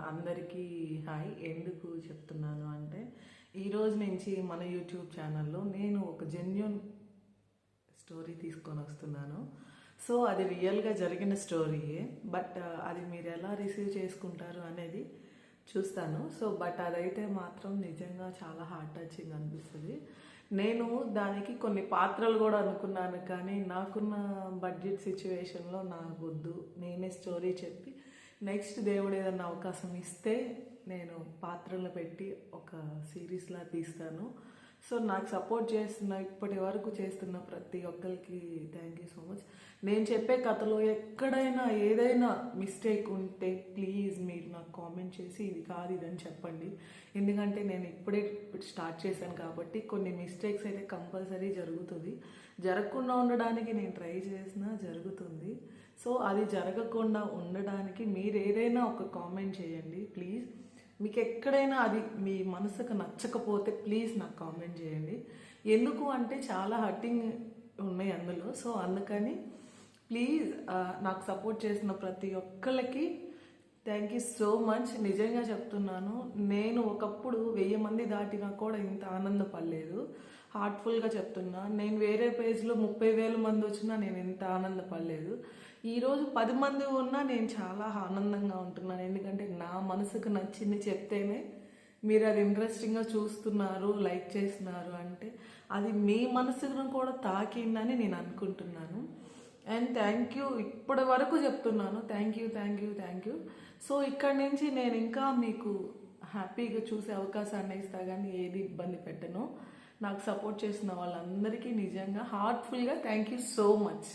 అందరికీ హాయ్. ఎందుకు చెప్తున్నాను అంటే ఈరోజు నుంచి మన యూట్యూబ్ ఛానల్లో నేను ఒక జెన్యూన్ స్టోరీ తీసుకొని వస్తున్నాను. సో అది రియల్గా జరిగిన స్టోరీయే, బట్ అది మీరు ఎలా రిసీవ్ చేసుకుంటారు అనేది చూస్తాను. సో బట్ అదైతే మాత్రం నిజంగా చాలా హార్ట్ టచింగ్ అనిపిస్తుంది. నేను దానికి కొన్ని పాత్రలు కూడా అనుకున్నాను, కానీ నాకున్న బడ్జెట్ సిచ్యువేషన్లో నాకు వద్దు, నేనే స్టోరీ చెప్పి నెక్స్ట్ దేవుడు ఏదన్నా అవకాశం ఇస్తే నేను పాత్రలు పెట్టి ఒక సిరీస్లా తీస్తాను. సో నాకు సపోర్ట్ చేస్తున్న ఇప్పటి వరకు చేస్తున్న ప్రతి ఒక్కరికి థ్యాంక్ యూ సో మచ్. నేను చెప్పే కథలో ఎక్కడైనా ఏదైనా మిస్టేక్ ఉంటే ప్లీజ్ మీరు నాకు కామెంట్ చేసి ఇది కాదు ఇదని చెప్పండి. ఎందుకంటే నేను ఇప్పుడే స్టార్ట్ చేశాను కాబట్టి కొన్ని మిస్టేక్స్ అయితే కంపల్సరీ జరుగుతుంది. జరగకుండా ఉండడానికి నేను ట్రై చేసినా జరుగుతుంది. సో అది జరగకుండా ఉండడానికి మీరు ఏదైనా ఒక కామెంట్ చేయండి ప్లీజ్. మీకు ఎక్కడైనా అది మీ మనసుకు నచ్చకపోతే ప్లీజ్ నాకు కామెంట్ చేయండి. ఎందుకు అంటే చాలా హర్టింగ్ ఉన్నాయి అందులో. సో అందుకని ప్లీజ్ నాకు సపోర్ట్ చేసిన ప్రతి ఒక్కళ్ళకి థ్యాంక్ యూ సో మచ్. నిజంగా చెప్తున్నాను, నేను ఒకప్పుడు 1000 మంది దాటినా కూడా ఇంత ఆనందపడలేదు. హార్ట్ఫుల్గా చెప్తున్నా. నేను వేరే పేజ్లో 30,000 మంది వచ్చినా నేను ఇంత ఆనందపడలేదు. ఈరోజు 10 మంది ఉన్నా నేను చాలా ఆనందంగా ఉంటున్నాను. ఎందుకంటే నా మనసుకు నచ్చింది చెప్తేనే మీరు అది ఇంట్రెస్టింగ్గా చూస్తున్నారు, లైక్ చేస్తున్నారు అంటే అది మీ మనసును కూడా తాకిందని నేను అనుకుంటున్నాను. అండ్ థ్యాంక్ యూ, ఇప్పటి వరకు చెప్తున్నాను thank you thank you thank you. So ఇక్కడి నుంచి నేను ఇంకా మీకు హ్యాపీగా చూసే అవకాశాన్ని ఇస్తా, కానీ ఏది ఇబ్బంది పెట్టను. నాకు సపోర్ట్ చేసిన వాళ్ళందరికీ నిజంగా హార్ట్ఫుల్గా థ్యాంక్ యూ సో మచ్.